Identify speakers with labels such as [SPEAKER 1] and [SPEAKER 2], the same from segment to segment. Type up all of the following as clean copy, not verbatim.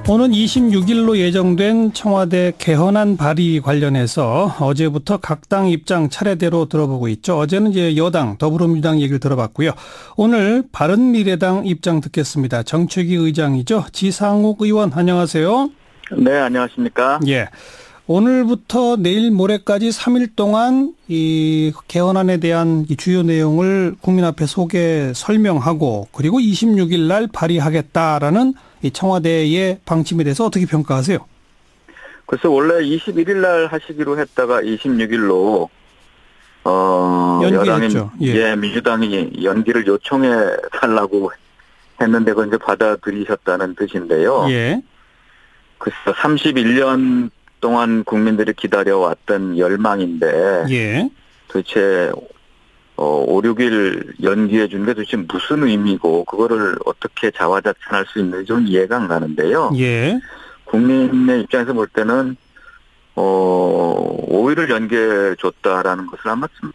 [SPEAKER 1] 오는 26일로 예정된 청와대 개헌안 발의 관련해서 어제부터 각 당 입장 차례대로 들어보고 있죠. 어제는 이제 여당 더불어민주당 얘기를 들어봤고요. 오늘 바른미래당 입장 듣겠습니다. 정책위 의장이죠. 지상욱 의원 안녕하세요.
[SPEAKER 2] 네, 안녕하십니까.
[SPEAKER 1] 예. 오늘부터 내일 모레까지 3일 동안 이 개헌안에 대한 이 주요 내용을 국민 앞에 설명하고 그리고 26일 날 발의하겠다라는 이 청와대의 방침에 대해서 어떻게 평가하세요?
[SPEAKER 2] 글쎄 원래 21일 날 하시기로 했다가 26일로
[SPEAKER 1] 연기했죠.
[SPEAKER 2] 여당이 민주당이 연기를 요청해 달라고 했는데 그건 이제 받아들이셨다는 뜻인데요.
[SPEAKER 1] 예.
[SPEAKER 2] 글쎄 31년 동안 국민들이 기다려왔던 열망인데
[SPEAKER 1] 예.
[SPEAKER 2] 도대체 5, 6일 연기해 준 게 도대체 무슨 의미고 그거를 어떻게 자화자찬할 수 있는지 좀 이해가 안 가는데요.
[SPEAKER 1] 예.
[SPEAKER 2] 국민의 입장에서 볼 때는 5일을 연기해 줬다라는 것을 아마 좀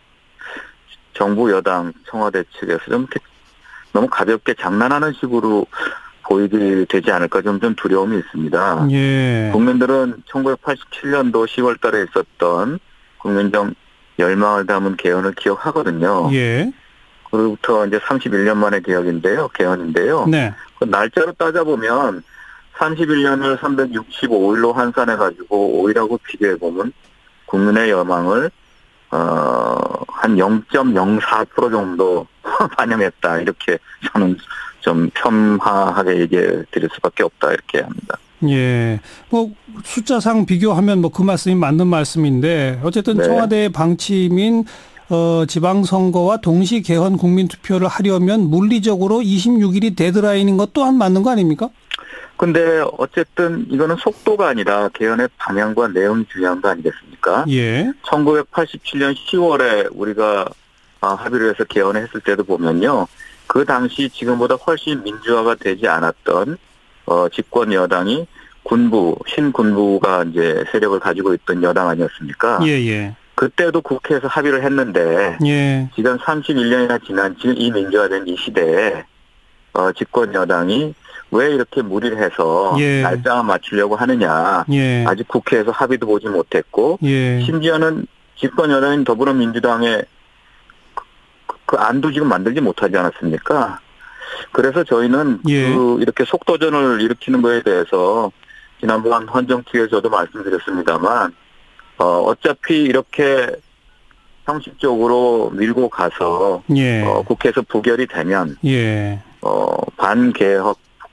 [SPEAKER 2] 정부 여당 청와대 측에서 좀 너무 가볍게 장난하는 식으로 보이게 되지 않을까 좀 두려움이 있습니다.
[SPEAKER 1] 예.
[SPEAKER 2] 국민들은 1987년도 10월 달에 있었던 국민적 열망을 담은 개헌을 기억하거든요.
[SPEAKER 1] 예.
[SPEAKER 2] 그로부터 이제 31년 만의 개헌인데요.
[SPEAKER 1] 네.
[SPEAKER 2] 그 날짜로 따져보면 31년을 365일로 환산해가지고 5일하고 비교해보면 국민의 열망을 한 0.04% 정도 반영했다. 이렇게 저는 좀 폄하하게 얘기해 드릴 수밖에 없다. 이렇게 합니다.
[SPEAKER 1] 예. 뭐 숫자상 비교하면 뭐 그 말씀이 맞는 말씀인데 어쨌든
[SPEAKER 2] 네.
[SPEAKER 1] 청와대의 방침인 지방선거와 동시 개헌 국민투표를 하려면 물리적으로 26일이 데드라인인 것 또한 맞는 거 아닙니까?
[SPEAKER 2] 근데 어쨌든 이거는 속도가 아니라 개헌의 방향과 내용이 중요한 거 아니겠습니까?
[SPEAKER 1] 예.
[SPEAKER 2] 1987년 10월에 우리가 합의를 해서 개헌을 했을 때도 보면요. 그 당시 지금보다 훨씬 민주화가 되지 않았던 집권 여당이 신군부가 이제 세력을 가지고 있던 여당 아니었습니까?
[SPEAKER 1] 예.
[SPEAKER 2] 그때도 국회에서 합의를 했는데
[SPEAKER 1] 예.
[SPEAKER 2] 지금 31년이나 지난 지금 이 민주화된 이 시대에 집권 여당이 왜 이렇게 무리를 해서
[SPEAKER 1] 예.
[SPEAKER 2] 날짜만 맞추려고 하느냐.
[SPEAKER 1] 예.
[SPEAKER 2] 아직 국회에서 합의도 보지 못했고
[SPEAKER 1] 예.
[SPEAKER 2] 심지어는 집권 여당인 더불어민주당의 그 안도 지금 만들지 못하지 않았습니까? 그래서 저희는
[SPEAKER 1] 예.
[SPEAKER 2] 이렇게 속도전을 일으키는 거에 대해서 지난번 헌정특위에서 저도 말씀드렸습니다만 어차피 이렇게 형식적으로 밀고 가서
[SPEAKER 1] 예.
[SPEAKER 2] 국회에서 부결이 되면
[SPEAKER 1] 예.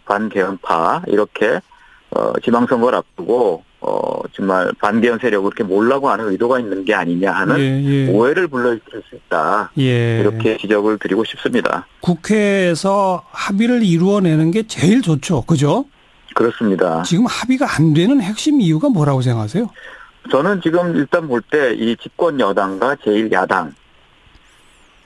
[SPEAKER 2] 반개헌파 이렇게 지방선거를 앞두고 정말 반개헌 세력을 이렇게 몰라고 하는 의도가 있는 게 아니냐 하는 오해를 불러일으킬 수 있다.
[SPEAKER 1] 예.
[SPEAKER 2] 이렇게 지적을 드리고 싶습니다.
[SPEAKER 1] 국회에서 합의를 이루어내는 게 제일 좋죠. 그죠?
[SPEAKER 2] 그렇습니다.
[SPEAKER 1] 지금 합의가 안 되는 핵심 이유가 뭐라고 생각하세요?
[SPEAKER 2] 저는 지금 일단 볼 때 이 집권 여당과 제1야당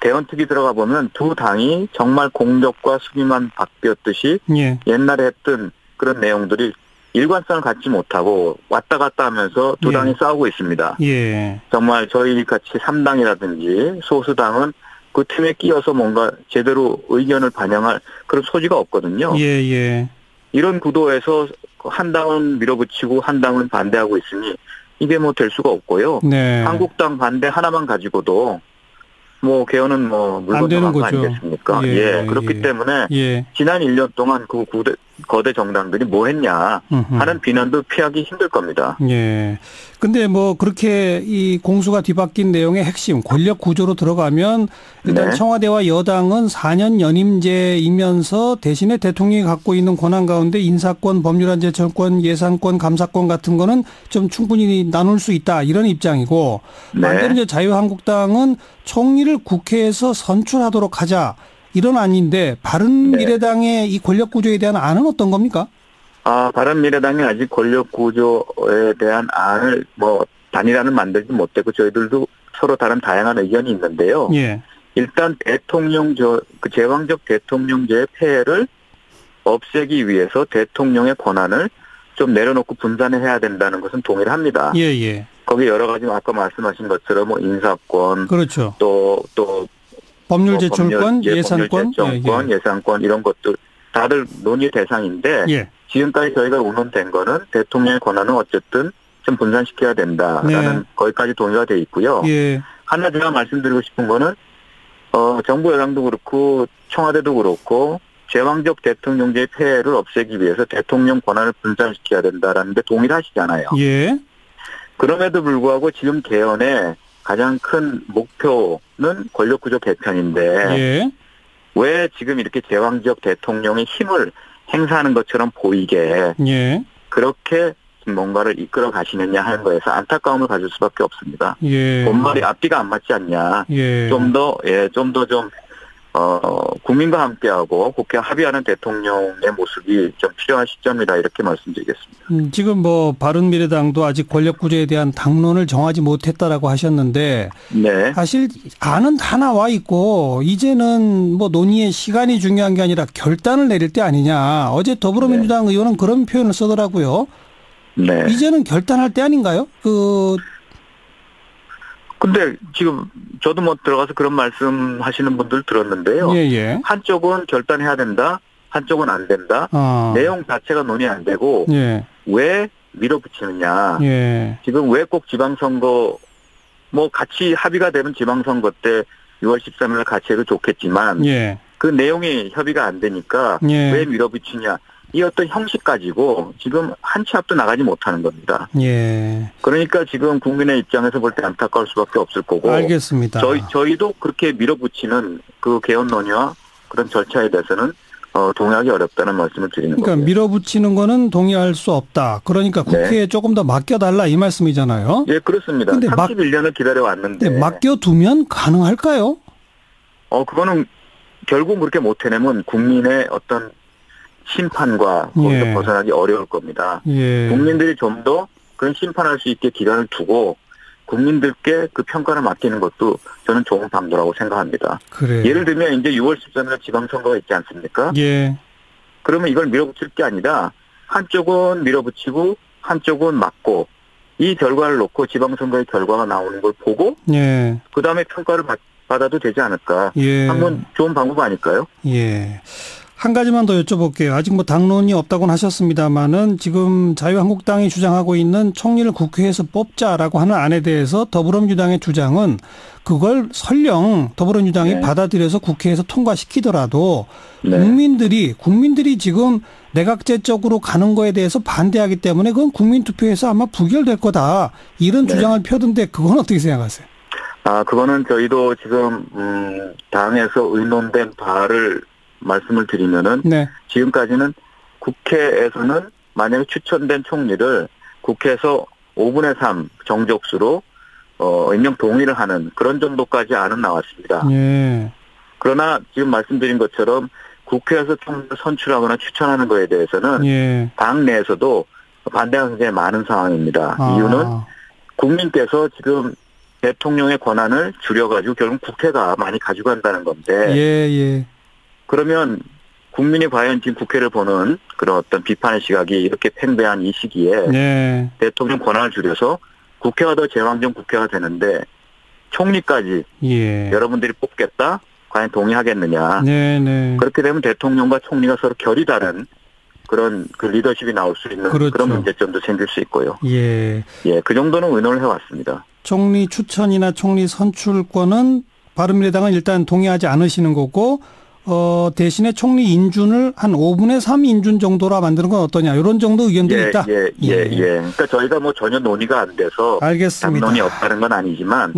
[SPEAKER 2] 개헌특위 들어가 보면 두 당이 정말 공적과 수비만 바뀌었듯이
[SPEAKER 1] 예.
[SPEAKER 2] 옛날에 했던 그런 내용들이 일관성을 갖지 못하고 왔다 갔다 하면서 두 당이 싸우고 있습니다.
[SPEAKER 1] 예.
[SPEAKER 2] 정말 저희 같이 3당이라든지 소수당은 그 팀에 끼어서 뭔가 제대로 의견을 반영할 그런 소지가 없거든요.
[SPEAKER 1] 예.
[SPEAKER 2] 이런 구도에서 한 당은 밀어붙이고 한 당은 반대하고 있으니 이게 뭐 될 수가 없고요.
[SPEAKER 1] 네.
[SPEAKER 2] 한국당 반대 하나만 가지고도 뭐 개헌은 뭐 물건 정한 거 아니겠습니까? 그렇기 때문에 지난 1년 동안 그 거대 정당들이 뭐 했냐 하는 비난도 피하기 힘들 겁니다.
[SPEAKER 1] 예. 근데 뭐 그렇게 이 공수가 뒤바뀐 내용의 핵심 권력 구조로 들어가면 일단 청와대와 여당은 4년 연임제이면서 대신에 대통령이 갖고 있는 권한 가운데 인사권, 법률안제청권, 예산권, 감사권 같은 거는 좀 충분히 나눌 수 있다 이런 입장이고 반대로 이제 자유한국당은 총리를 국회에서 선출하도록 하자 이런 안인데 바른미래당의 이 권력 구조에 대한 안은 어떤 겁니까?
[SPEAKER 2] 바른미래당이 아직 권력 구조에 대한 안을 단일안을 만들지 못했고 저희들도 서로 다른 다양한 의견이 있는데요.
[SPEAKER 1] 예.
[SPEAKER 2] 일단 제왕적 대통령제의 폐해를 없애기 위해서 대통령의 권한을 좀 내려놓고 분산을 해야 된다는 것은 동의를 합니다.
[SPEAKER 1] 예.
[SPEAKER 2] 거기 여러 가지 아까 말씀하신 것처럼 인사권,
[SPEAKER 1] 그렇죠.
[SPEAKER 2] 또
[SPEAKER 1] 법률제출권, 예산권,
[SPEAKER 2] 예산권 이런 것들 다들 논의 대상인데 지금까지 저희가 의논된 거는 대통령의 권한은 어쨌든 좀 분산시켜야 된다라는
[SPEAKER 1] 네.
[SPEAKER 2] 거기까지 동의가 돼 있고요.
[SPEAKER 1] 예.
[SPEAKER 2] 하나 제가 말씀드리고 싶은 거는 정부 여당도 그렇고 청와대도 그렇고 제왕적 대통령제의 폐해를 없애기 위해서 대통령 권한을 분산시켜야 된다라는 데 동의를 하시잖아요.
[SPEAKER 1] 예.
[SPEAKER 2] 그럼에도 불구하고 지금 개헌의 가장 큰 목표는 권력구조 개편인데
[SPEAKER 1] 예.
[SPEAKER 2] 왜 지금 이렇게 제왕적 대통령의 힘을 행사하는 것처럼 보이게
[SPEAKER 1] 예.
[SPEAKER 2] 그렇게 뭔가를 이끌어 가시느냐 하는 거에서 안타까움을 가질 수밖에 없습니다.
[SPEAKER 1] 예.
[SPEAKER 2] 본말이 앞뒤가 안 맞지 않냐.
[SPEAKER 1] 예.
[SPEAKER 2] 좀 더 국민과 함께하고 국회 합의하는 대통령의 모습이 좀 필요한 시점이다 이렇게 말씀드리겠습니다.
[SPEAKER 1] 지금 뭐 바른미래당도 아직 권력구조에 대한 당론을 정하지 못했다라고 하셨는데
[SPEAKER 2] 네.
[SPEAKER 1] 사실 안은 다 나와 있고 이제는 뭐 논의의 시간이 중요한 게 아니라 결단을 내릴 때 아니냐. 어제 더불어민주당 의원은 그런 표현을 쓰더라고요.
[SPEAKER 2] 네.
[SPEAKER 1] 이제는 결단할 때 아닌가요?
[SPEAKER 2] 근데 지금 저도 뭐 들어가서 그런 말씀하시는 분들 들었는데요.
[SPEAKER 1] 예.
[SPEAKER 2] 한쪽은 결단해야 된다. 한쪽은 안 된다. 내용 자체가 논의 안 되고
[SPEAKER 1] 예.
[SPEAKER 2] 왜 밀어붙이느냐.
[SPEAKER 1] 예.
[SPEAKER 2] 지금 왜 꼭 지방선거 뭐 같이 합의가 되면 지방선거 때 6월 13일 같이 해도 좋겠지만
[SPEAKER 1] 예.
[SPEAKER 2] 그 내용이 협의가 안 되니까
[SPEAKER 1] 예.
[SPEAKER 2] 왜 밀어붙이냐. 이 어떤 형식 가지고 지금 한 치 앞도 나가지 못하는 겁니다.
[SPEAKER 1] 예.
[SPEAKER 2] 그러니까 지금 국민의 입장에서 볼 때 안타까울 수밖에 없을 거고.
[SPEAKER 1] 알겠습니다.
[SPEAKER 2] 저희도 그렇게 밀어붙이는 그 개헌 논의와 그런 절차에 대해서는 동의하기 어렵다는 말씀을 드리는 거예요.
[SPEAKER 1] 그러니까 밀어붙이는 거는 동의할 수 없다. 그러니까 국회에 조금 더 맡겨달라 이 말씀이잖아요.
[SPEAKER 2] 예, 그렇습니다.
[SPEAKER 1] 근데
[SPEAKER 2] 31년을 기다려왔는데.
[SPEAKER 1] 맡겨두면 가능할까요?
[SPEAKER 2] 그거는 결국 그렇게 못 해내면 국민의 어떤 심판과 거기서 벗어나기 어려울 겁니다.
[SPEAKER 1] 예.
[SPEAKER 2] 국민들이 좀 더 그런 심판할 수 있게 기간을 두고 국민들께 그 평가를 맡기는 것도 저는 좋은 방도라고 생각합니다.
[SPEAKER 1] 그래요.
[SPEAKER 2] 예를 들면 이제 6월 13일 지방선거가 있지 않습니까?
[SPEAKER 1] 예.
[SPEAKER 2] 그러면 이걸 밀어붙일 게 아니라 한쪽은 밀어붙이고 한쪽은 막고 이 결과를 놓고 지방선거의 결과가 나오는 걸 보고
[SPEAKER 1] 예.
[SPEAKER 2] 그다음에 평가를 받아도 되지 않을까.
[SPEAKER 1] 예.
[SPEAKER 2] 한번 좋은 방법 아닐까요?
[SPEAKER 1] 예. 한 가지만 더 여쭤볼게요. 아직 뭐 당론이 없다고는 하셨습니다만은 지금 자유한국당이 주장하고 있는 총리를 국회에서 뽑자라고 하는 안에 대해서 더불어민주당의 주장은 그걸 설령 더불어민주당이 받아들여서 국회에서 통과시키더라도 국민들이 지금 내각제적으로 가는 거에 대해서 반대하기 때문에 그건 국민투표에서 아마 부결될 거다. 이런 주장을 펴던데 그건 어떻게 생각하세요?
[SPEAKER 2] 그거는 저희도 지금 당에서 의논된 바를 말씀을 드리면은 지금까지는 국회에서는 만약에 추천된 총리를 국회에서 5분의 3 정족수로 임명 동의를 하는 그런 정도까지 안은 나왔습니다. 그러나 지금 말씀드린 것처럼 국회에서 총리를 선출하거나 추천하는 거에 대해서는 당 내에서도 반대가 굉장히 많은 상황입니다. 이유는 국민께서 지금 대통령의 권한을 줄여가지고 결국 국회가 많이 가져간다는 건데 그러면 국민이 과연 지금 국회를 보는 그런 어떤 비판의 시각이 이렇게 팽배한 이 시기에 대통령 권한을 줄여서 국회가 더 제왕적 국회가 되는데 총리까지 여러분들이 뽑겠다? 과연 동의하겠느냐. 그렇게 되면 대통령과 총리가 서로 결이 다른 그런 그 리더십이 나올 수 있는 그런 문제점도 생길 수 있고요. 그 정도는 의논을 해왔습니다.
[SPEAKER 1] 총리 추천이나 총리 선출권은 바른미래당은 일단 동의하지 않으시는 거고 대신에 총리 인준을 한 5분의 3 인준 정도로 만드는 건 어떠냐. 이런 정도 의견도 있다.
[SPEAKER 2] 그러니까 저희가 뭐 전혀 논의가 안 돼서
[SPEAKER 1] 알겠습니다.
[SPEAKER 2] 담론이 없다는 건 아니지만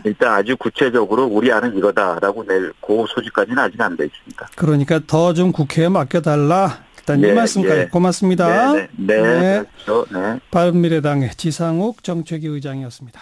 [SPEAKER 2] 일단 아주 구체적으로 우리 안은 이거다라고 낼 그 소지까지는 아직 안 돼 있습니다.
[SPEAKER 1] 그러니까 더 좀 국회에 맡겨달라. 일단 이 말씀까지 고맙습니다.
[SPEAKER 2] 그렇죠.
[SPEAKER 1] 바른미래당의 지상욱 정책위 의장이었습니다.